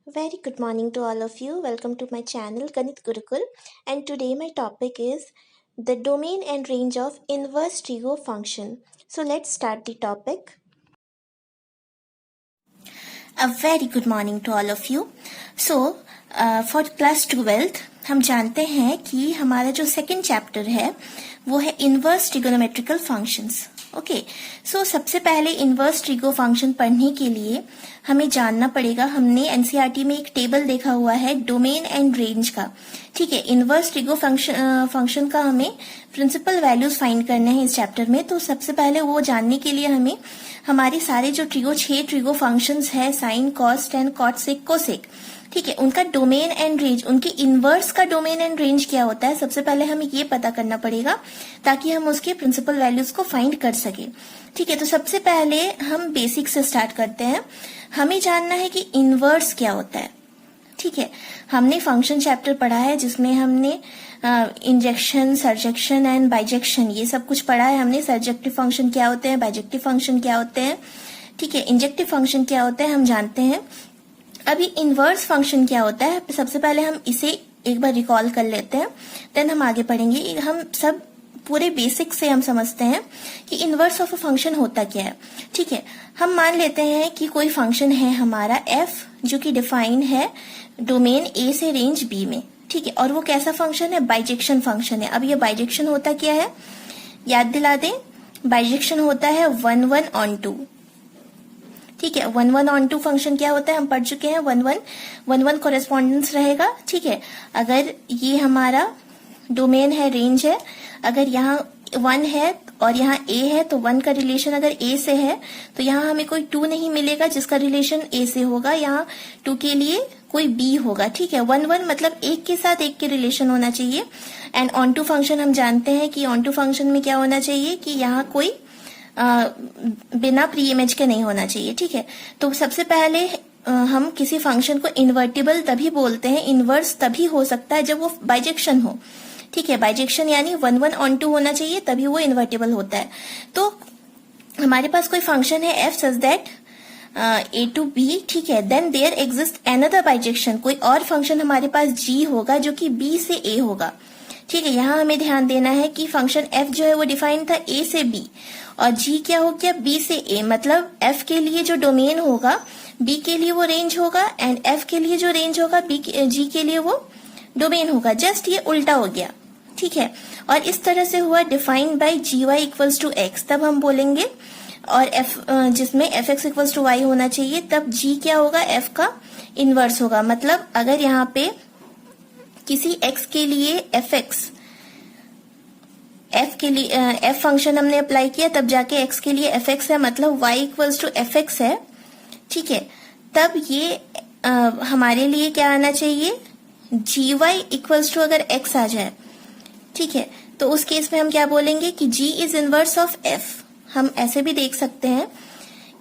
Very good morning to all of you. Welcome to my channel Ganit Gurukul, and today my topic is the domain and range of inverse trigo function. So let's start the topic. A very good morning to all of you. So for class 12th हम जानते हैं कि हमारा जो second chapter है वो है inverse trigonometrical functions. Okay, सो सबसे पहले इनवर्स ट्रिगो फंक्शन पढ़ने के लिए हमें जानना पड़ेगा. हमने एनसीईआरटी में एक टेबल देखा हुआ है डोमेन एंड रेंज का. ठीक है, इनवर्स ट्रिगो फंक्शन का हमें प्रिंसिपल वैल्यूज फाइंड करने हैं इस चैप्टर में. तो सबसे पहले वो जानने के लिए हमें हमारे सारे जो 6 ट्रिगो फंक्शंस है, साइन, कॉस, टेन, कॉट, सेक, कोसेक, ठीक है, उनका डोमेन एंड रेंज, उनके इनवर्स का डोमेन एंड रेंज क्या होता है, सबसे पहले हमें ये पता करना पड़ेगा ताकि हम उसके प्रिंसिपल वैल्यूज को फाइंड कर सके. ठीक है, तो सबसे पहले हम बेसिक से स्टार्ट करते हैं. हमें जानना है कि इनवर्स क्या होता है. ठीक है, हमने फंक्शन चैप्टर पढ़ा है जिसमें हमने इंजेक्शन, सरजेक्शन एंड बाइजेक्शन ये सब कुछ पढ़ा है. हमने सरजेक्टिव फंक्शन क्या होते हैं, बाइजेक्टिव फंक्शन क्या होते हैं, ठीक है, इंजेक्टिव फंक्शन क्या होते हैं हम जानते हैं. अभी इनवर्स फंक्शन क्या होता है, सबसे पहले हम इसे एक बार रिकॉल कर लेते हैं, देन हम आगे पढ़ेंगे. हम सब पूरे बेसिक से हम समझते हैं कि इनवर्स ऑफ अ फंक्शन होता क्या है. ठीक है, हम मान लेते हैं कि कोई फंक्शन है हमारा एफ जो कि डिफाइन है डोमेन ए से रेंज बी में. ठीक है, और वो कैसा फंक्शन है, बाइजेक्शन फंक्शन है. अब ये बाइजेक्शन होता क्या है, याद दिला दें. बाइजेक्शन होता है 1 1 on 2. ठीक है, 1 1 on 2 फंक्शन क्या होता है हम पढ़ चुके हैं. 1 1 कोरेस्पॉन्डेंस रहेगा. ठीक है, अगर ये हमारा डोमेन है, रेंज है, अगर यहाँ 1 है और यहाँ a है तो 1 का रिलेशन अगर a से है तो यहाँ हमें कोई 2 नहीं मिलेगा जिसका रिलेशन a से होगा. यहाँ 2 के लिए कोई b होगा. ठीक है, 1 1 मतलब एक के साथ एक के रिलेशन होना चाहिए. एंड ऑन टू फंक्शन हम जानते हैं कि ऑन टू फंक्शन में क्या होना चाहिए कि यहाँ कोई बिना प्री इमेज के नहीं होना चाहिए. ठीक है, तो सबसे पहले हम किसी फंक्शन को इन्वर्टिबल तभी बोलते हैं, इनवर्स तभी हो सकता है जब वो बाइजेक्शन हो. ठीक है, बाइजेक्शन यानी 1 1 on 2 होना चाहिए तभी वो इन्वर्टिबल होता है. तो हमारे पास कोई फंक्शन है F such that A to B. ठीक है, then there exist another bijection, कोई और फंक्शन हमारे पास जी होगा जो कि बी से ए होगा. ठीक है, यहाँ हमें ध्यान देना है कि फंक्शन एफ जो है वो डिफाइन था ए से बी और जी क्या हो गया बी से ए. मतलब एफ के लिए जो डोमेन होगा बी के लिए वो रेंज होगा एंड एफ के लिए जो रेंज होगा जी के लिए वो डोमेन होगा. जस्ट ये उल्टा हो गया. ठीक है, और इस तरह से हुआ defined by G Y equals to X. तब हम बोलेंगे और एफ जिसमें F X equals to Y होना चाहिए, तब जी क्या होगा एफ का इनवर्स होगा. मतलब अगर यहाँ पे किसी एक्स के लिए एफ के लिए एफ फंक्शन हमने अप्लाई किया तब जाके एक्स के लिए एफ एक्स है, मतलब Y equals to F X है. ठीक है, तब ये हमारे लिए क्या आना चाहिए, जी वाई इक्वल्स टू अगर एक्स आ जाए. ठीक है, तो उस केस में हम क्या बोलेंगे कि G is inverse of F. हम ऐसे भी देख सकते हैं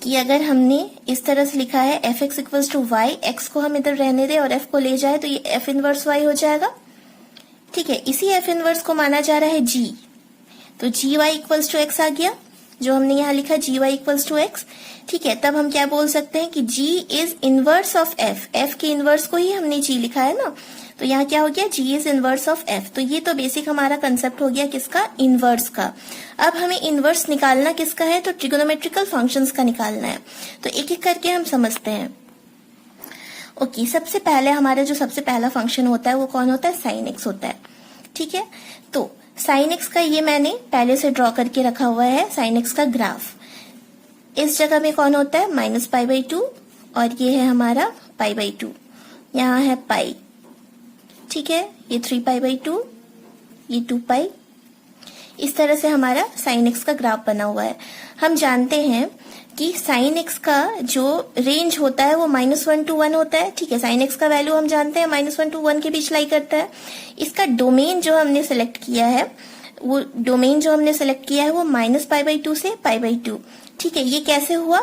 कि अगर हमने इस तरह से लिखा है F X equals to Y, X को हम इधर रहने दें और एफ को ले जाए तो ये एफ इनवर्स वाई हो जाएगा. ठीक है, इसी एफ इनवर्स को माना जा रहा है जी, तो G Y equals to X आ गया जो हमने यहाँ लिखा G Y equals to X. ठीक है, तब हम क्या बोल सकते हैं कि G is inverse of F. F के इनवर्स को ही हमने जी लिखा है ना, तो यहाँ क्या हो गया जी इज इनवर्स ऑफ एफ. तो ये तो बेसिक हमारा कंसेप्ट हो गया किसका, इनवर्स का. अब हमें इनवर्स निकालना किसका है, तो ट्रिगोनोमेट्रिकल फंक्शंस का निकालना है. तो एक एक करके हम समझते हैं. ओके, सबसे पहले हमारा जो सबसे पहला फंक्शन होता है वो कौन होता है, साइन एक्स होता है. ठीक है, तो साइन एक्स का ये मैंने पहले से ड्रॉ करके रखा हुआ है साइन एक्स का ग्राफ. इस जगह में कौन होता है माइनस पाई बाई 2 और ये है हमारा पाई बाई 2. यहाँ है पाई. ठीक है, ये 3 पाई बाई 2, ये 2 पाई. इस तरह से हमारा साइन एक्स का ग्राफ बना हुआ है. हम जानते हैं कि साइन एक्स का जो रेंज होता है वो -1 to 1 होता है. ठीक है, साइन एक्स का वैल्यू हम जानते हैं -1 to 1 के बीच लाई करता है. इसका डोमेन जो हमने सेलेक्ट किया है वो माइनस पाई बाई 2 से पाई बाई 2. ठीक है, ये कैसे हुआ,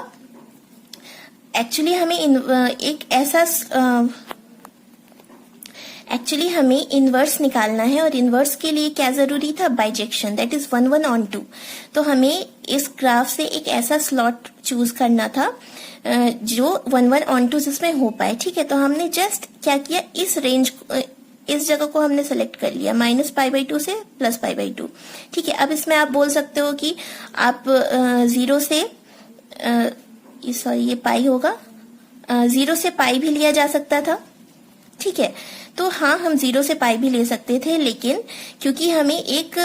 एक्चुअली हमें एक ऐसा एक्चुअली हमें इनवर्स निकालना है और इनवर्स के लिए क्या जरूरी था, बाइजेक्शन, दैट इज 1 1 on 2। तो हमें इस ग्राफ से एक ऐसा स्लॉट चूज करना था जो 1 1 on 2 जिसमें हो पाए। ठीक है, तो हमने जस्ट क्या किया, इस रेंज, इस जगह को हमने सेलेक्ट कर लिया -π/2 से +π/2। ठीक है, अब इसमें आप बोल सकते हो कि आप 0 से सॉरी ये पाई होगा, 0 से पाई भी लिया जा सकता था। ठीक है, तो हाँ, हम 0 से पाई भी ले सकते थे, लेकिन क्योंकि हमें एक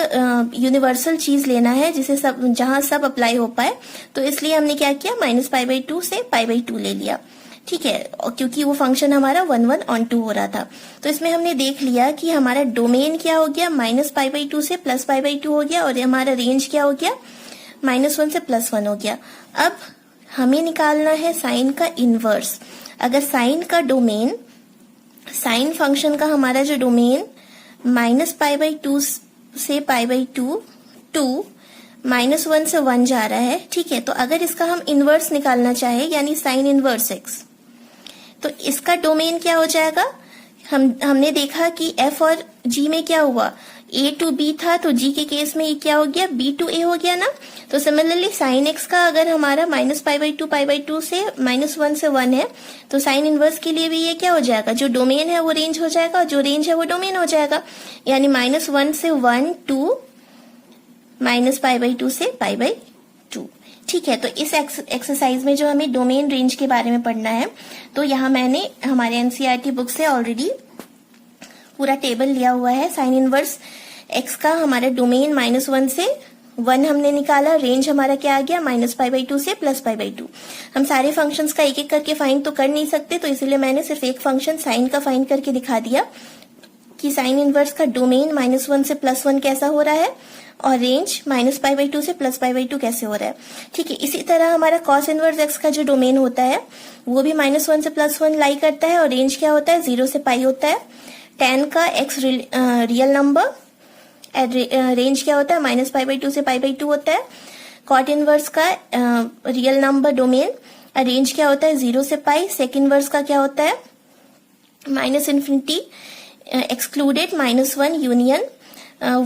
यूनिवर्सल चीज लेना है जिसे सब, जहां सब अप्लाई हो पाए, तो इसलिए हमने क्या किया, -π/2 से π/2 ले लिया। ठीक है, और क्योंकि वो फंक्शन हमारा 1 1 on 2 हो रहा था, तो इसमें हमने देख लिया कि हमारा डोमेन क्या हो गया, -π/2 से +π/2 हो गया, और हमारा रेंज क्या हो गया, -1 से +1 हो गया। अब हमें निकालना है साइन का इनवर्स। अगर साइन का डोमेन, साइन फंक्शन का हमारा जो डोमेन -π/2 से π/2, 2 -1 से 1 जा रहा है। ठीक है, तो अगर इसका हम इनवर्स निकालना चाहे, यानी साइन इनवर्स x, तो इसका डोमेन क्या हो जाएगा, हमने देखा कि f और g में क्या हुआ, a to b था, तो g के केस में ये क्या हो गया, b to a हो गया ना। तो सिमिलरली साइन x का अगर हमारा -π/2 π/2 से -1 से 1 है, तो साइन इनवर्स के लिए भी ये क्या हो जाएगा, जो डोमेन है वो रेंज हो जाएगा, और जो रेंज है वो डोमेन हो जाएगा, यानी -1 से 1 टू -π/2 से π/2। ठीक है, तो इस एक्सरसाइज में जो हमें डोमेन रेंज के बारे में पढ़ना है, तो यहाँ मैंने हमारे एनसीईआरटी बुक से ऑलरेडी पूरा टेबल लिया हुआ है। साइन इनवर्स x का हमारा डोमेन -1 से 1 हमने निकाला, रेंज हमारा क्या आ गया, -π/2 से +π/2। हम सारे फंक्शंस का एक एक करके फाइंड तो कर नहीं सकते, तो इसलिए मैंने सिर्फ एक फंक्शन साइन का फाइंड करके दिखा दिया कि साइन इनवर्स का डोमेन -1 से +1 कैसा हो रहा है, और रेंज -π/2 से +π/2 कैसे हो रहा है। ठीक है, इसी तरह हमारा कॉस इनवर्स x का जो डोमेन होता है वो भी -1 से +1 लाई करता है, और रेंज क्या होता है, 0 से पाई होता है। tan का x रियल नंबर, रेंज क्या होता है, -π/2 से π/2 होता है। कॉट इनवर्स का रियल नंबर डोमेन, रेंज क्या होता है, 0 से पाई। सेक इनवर्स का क्या होता है, -∞ एक्सक्लूडेड, -1 यूनियन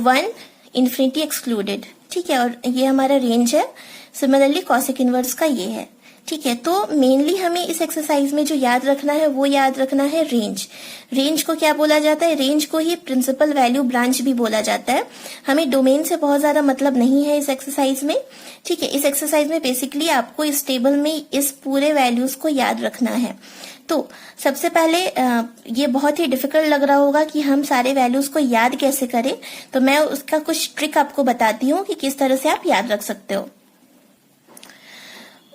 1 इन्फिनिटी एक्सक्लूडेड। ठीक है, और ये हमारा रेंज है। सिमिलरली कॉसेक इनवर्स का ये है। ठीक है, तो मेनली हमें इस एक्सरसाइज में जो याद रखना है वो याद रखना है रेंज। रेंज को क्या बोला जाता है, रेंज को ही प्रिंसिपल वैल्यू ब्रांच भी बोला जाता है। हमें डोमेन से बहुत ज्यादा मतलब नहीं है इस एक्सरसाइज में। ठीक है, इस एक्सरसाइज में बेसिकली आपको इस टेबल में इस पूरे वैल्यूज को याद रखना है। तो सबसे पहले ये बहुत ही डिफिकल्ट लग रहा होगा कि हम सारे वैल्यूज को याद कैसे करें, तो मैं उसका कुछ ट्रिक आपको बताती हूँ कि किस तरह से आप याद रख सकते हो।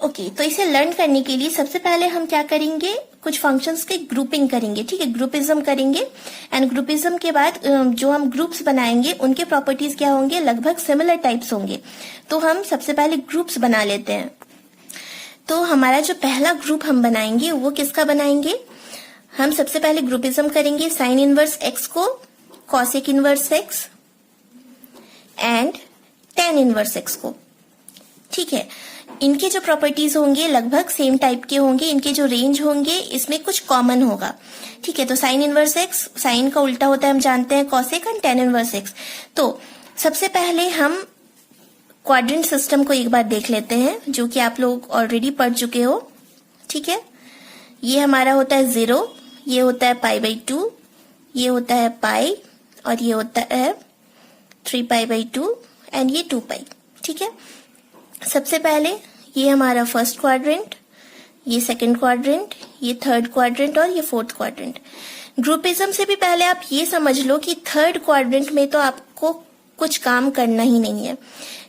ओके, तो इसे लर्न करने के लिए सबसे पहले हम क्या करेंगे, कुछ फंक्शंस की ग्रुपिंग करेंगे। ठीक है, ग्रुपिज्म करेंगे, एंड ग्रुपिज्म के बाद जो हम ग्रुप्स बनाएंगे उनके प्रॉपर्टीज क्या होंगे, लगभग सिमिलर टाइप्स होंगे। तो हम सबसे पहले ग्रुप्स बना लेते हैं। तो हमारा जो पहला ग्रुप हम बनाएंगे वो किसका बनाएंगे, हम सबसे पहले ग्रुपिज्म करेंगे साइन इनवर्स x को, cosec inverse x and tan inverse x को। ठीक है, इनके जो प्रॉपर्टीज होंगे लगभग सेम टाइप के होंगे, इनके जो रेंज होंगे इसमें कुछ कॉमन होगा। ठीक है, तो साइन इनवर्स x, साइन का उल्टा होता है हम जानते हैं cosec, and tan inverse x। तो सबसे पहले हम क्वाड्रेंट सिस्टम को एक बार देख लेते हैं, जो कि आप लोग ऑलरेडी पढ़ चुके हो। ठीक है, ये हमारा होता है 0, ये होता है π/2, ये होता है पाई, और ये होता है 3π/2 एंड ये 2π। ठीक है, सबसे पहले ये हमारा फर्स्ट क्वाड्रेंट, ये सेकंड क्वाड्रेंट, ये थर्ड क्वाड्रेंट और ये फोर्थ क्वाड्रेंट। ग्रुपिज्म से भी पहले आप ये समझ लो कि थर्ड क्वाड्रेंट में तो आपको कुछ काम करना ही नहीं है।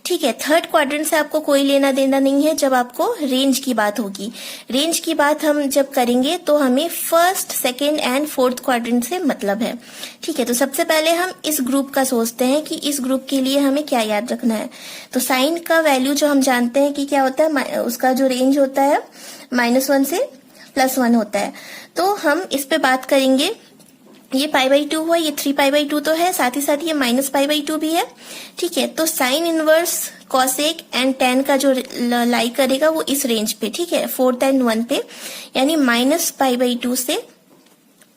ठीक है, थर्ड क्वाड्रेंट से आपको कोई लेना देना नहीं है जब आपको रेंज की बात होगी। रेंज की बात हम जब करेंगे तो हमें first, second and fourth quadrant से मतलब है। ठीक है, तो सबसे पहले हम इस ग्रुप का सोचते हैं कि इस ग्रुप के लिए हमें क्या याद रखना है। तो साइन का वैल्यू जो हम जानते हैं कि क्या होता है, उसका जो रेंज होता है -1 से +1 होता है। तो हम इस पे बात करेंगे। ये π/2 हुआ, ये 3π/2 तो है, साथ ही साथ ये -π/2 भी है। ठीक है, तो sine inverse, cosec and tan का जो लाई करेगा वो इस रेंज पे। ठीक है, 4 and 1 पे, यानी -π/2 से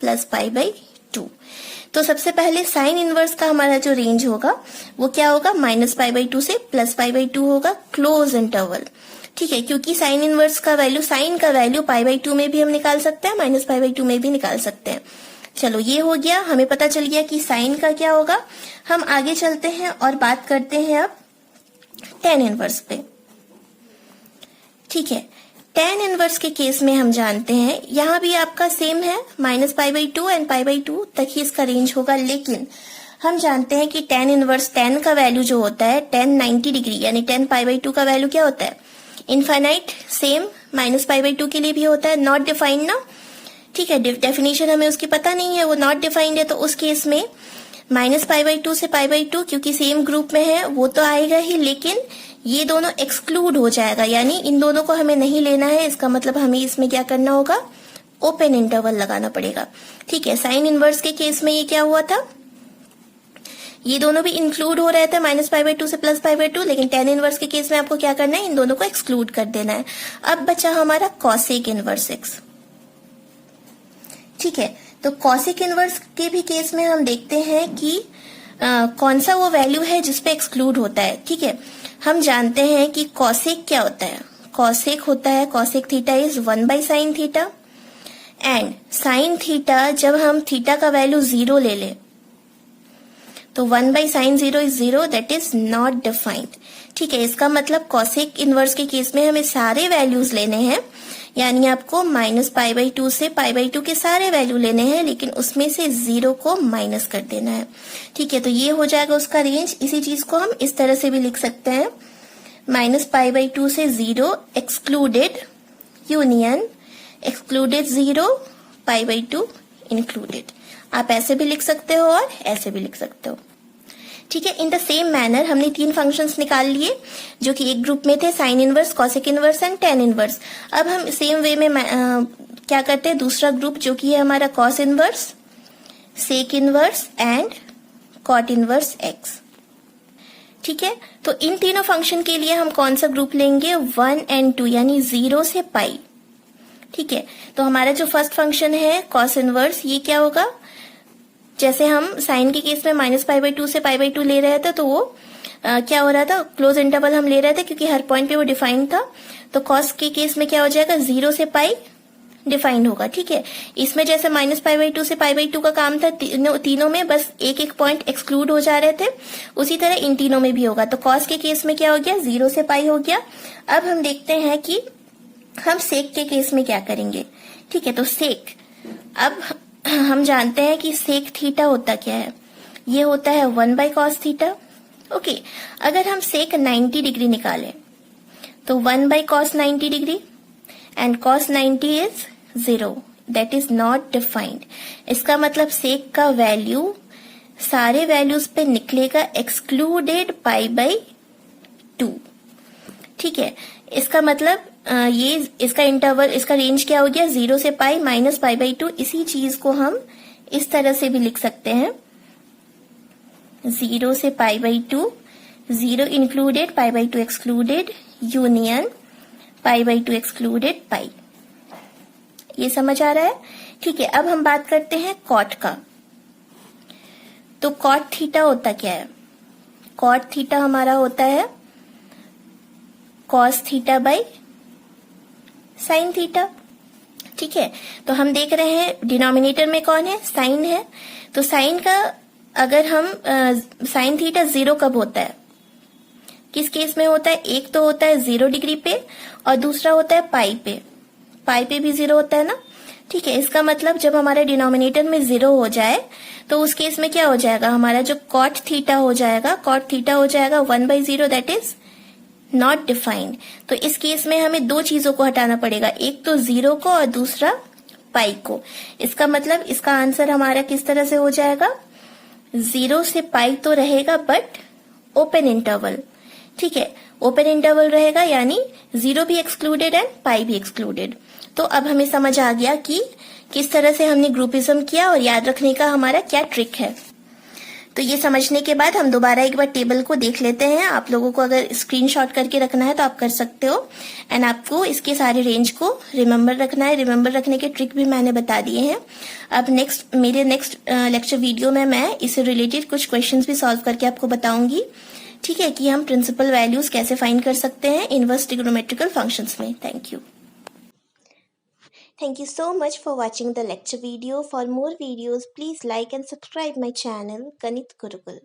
+π/2। 2। तो सबसे पहले साइन इनवर्स का हमारा जो रेंज होगा वो क्या होगा, -π/2 से +π/2 होगा, क्लोज इंटरवल। ठीक है, क्योंकि साइन इनवर्स का वैल्यू, साइन का वैल्यू π/2 में भी हम निकाल सकते हैं, -π/2 में भी निकाल सकते हैं। चलो ये हो गया, हमें पता चल गया कि साइन का क्या होगा। हम आगे चलते हैं और बात करते हैं अब tan इनवर्स पे। ठीक है, tan इनवर्स के केस में हम जानते हैं, यहां भी आपका सेम है, -π/2 एंड π/2 तक ही इसका रेंज होगा, लेकिन हम जानते हैं कि tan इनवर्स, tan का वैल्यू जो होता है tan 90 डिग्री यानी tan π/2 का वैल्यू क्या होता है, इनफाइनाइट। सेम -π/2 के लिए भी होता है, नॉट डिफाइंड ना। ठीक है, डेफिनेशन हमें उसकी पता नहीं है, वो नॉट डिफाइंड है, तो उस केस में -π/2 से π/2 क्योंकि सेम ग्रुप में है वो तो आएगा ही, लेकिन ये दोनों एक्सक्लूड हो जाएगा, यानी इन दोनों को हमें नहीं लेना है। इसका मतलब हमें इसमें क्या करना होगा, ओपन इंटरवल लगाना पड़ेगा। ठीक है, साइन इनवर्स के केस में ये क्या हुआ था, ये दोनों भी इंक्लूड हो रहे थे -π/2 से +π/2, लेकिन tan इनवर्स के केस में आपको क्या करना है, इन दोनों को एक्सक्लूड कर देना है। अब बचा हमारा कॉसेक इनवर्स x। ठीक है, तो कॉसेक इनवर्स के भी केस में हम देखते हैं कि कौन सा वो वैल्यू है जिसपे एक्सक्लूड होता है। ठीक है, हम जानते हैं कि कॉसेक क्या होता है, कॉसेक होता है, cosec theta is 1/sin theta, and sine theta जब हम थीटा का वैल्यू 0 ले लें तो 1/sin 0 is 0, that is not defined. ठीक है, इसका मतलब कॉसेक इनवर्स के केस में हमें सारे वैल्यूज लेने हैं, यानी आपको -π/2 से π/2 के सारे वैल्यू लेने हैं, लेकिन उसमें से 0 को माइनस कर देना है। ठीक है, तो ये हो जाएगा उसका रेंज। इसी चीज को हम इस तरह से भी लिख सकते हैं, -π/2 से 0 एक्सक्लूडेड, यूनियन एक्सक्लूडेड 0, π/2 इंक्लूडेड। आप ऐसे भी लिख सकते हो और ऐसे भी लिख सकते हो। ठीक है, इन द सेम मैनर हमने 3 फंक्शंस निकाल लिए जो कि एक ग्रुप में थे, sine inverse, cosec inverse and tan inverse. अब हम सेम वे में क्या करते हैं, दूसरा ग्रुप जो कि है हमारा cos inverse, sec inverse and cot inverse x। ठीक है, तो इन तीनों फंक्शन के लिए हम कौन सा ग्रुप लेंगे, 1 एंड 2 यानी 0 से π। ठीक है, तो हमारा जो फर्स्ट फंक्शन है कॉस इनवर्स, ये क्या होगा, जैसे हम साइन के केस में -π/2 से π/2 ले रहे थे, तो वो क्या हो रहा था, क्लोज इंटरवल हम ले रहे थे क्योंकि हर पॉइंट पे वो डिफाइंड था। तो कॉस के केस में क्या हो जाएगा, 0 से π डिफाइंड होगा। ठीक है, इसमें जैसे -π/2 से π/2 का काम था, तीनों में बस एक एक पॉइंट एक्सक्लूड हो जा रहे थे, उसी तरह इन तीनों में भी होगा। तो कॉस के केस में क्या हो गया, 0 से π हो गया। अब हम देखते हैं कि हम सेक के केस में क्या करेंगे। ठीक है, तो सेक, अब हम जानते हैं कि सेक थीटा होता क्या है, ये होता है 1/cos थीटा। ओके, अगर हम सेक 90 डिग्री निकालें तो 1/cos 90 degree and cos 90 is 0, that is not defined. इसका मतलब सेक का वैल्यू सारे वैल्यूज पे निकलेगा एक्सक्लूडेड π/2। ठीक है, इसका मतलब ये इसका इंटरवल, इसका रेंज क्या हो गया, 0 से π -π/2। इसी चीज को हम इस तरह से भी लिख सकते हैं, 0 से π/2, 0 इंक्लूडेड π/2 एक्सक्लूडेड, यूनियन π/2 एक्सक्लूडेड π। ये समझ आ रहा है। ठीक है, अब हम बात करते हैं कॉट का। तो कॉट थीटा होता क्या है, कॉट थीटा हमारा होता है cos theta by sine theta. ठीक है, तो हम देख रहे हैं डिनोमिनेटर में कौन है, साइन है। तो साइन का अगर हम साइन थीटा 0 कब होता है, किस केस में होता है, एक तो होता है 0 डिग्री पे और दूसरा होता है पाई पे, पाई पे भी 0 होता है ना। ठीक है, इसका मतलब जब हमारे डिनोमिनेटर में 0 हो जाए तो उस केस में क्या हो जाएगा, हमारा जो कॉट थीटा हो जाएगा, कॉट थीटा हो जाएगा 1/0, दैट इज नॉट डिफाइंड। तो इस केस में हमें दो चीजों को हटाना पड़ेगा, एक तो 0 को और दूसरा पाई को। इसका मतलब इसका आंसर हमारा किस तरह से हो जाएगा, 0 से पाई तो रहेगा बट ओपन इंटरवल। ठीक है, ओपन इंटरवल रहेगा यानी 0 भी एक्सक्लूडेड एंड पाई भी एक्सक्लूडेड। तो अब हमें समझ आ गया कि किस तरह से हमने ग्रुपिज्म किया और याद रखने का हमारा क्या ट्रिक है। तो ये समझने के बाद हम दोबारा एक बार टेबल को देख लेते हैं। आप लोगों को अगर स्क्रीनशॉट करके रखना है तो आप कर सकते हो, एंड आपको इसके सारे रेंज को रिमेंबर रखना है। रिमेंबर रखने के ट्रिक भी मैंने बता दिए हैं। अब मेरे नेक्स्ट लेक्चर वीडियो में मैं इससे रिलेटेड कुछ क्वेश्चंस भी सॉल्व करके आपको बताऊंगी, ठीक है, कि हम प्रिंसिपल वैल्यूज कैसे फाइंड कर सकते हैं इनवर्स ट्रिग्नोमेट्रिकल फंक्शंस में। Thank you. Thank you so much for watching the lecture video. For more videos, please like and subscribe my channel, Ganit Gurukul.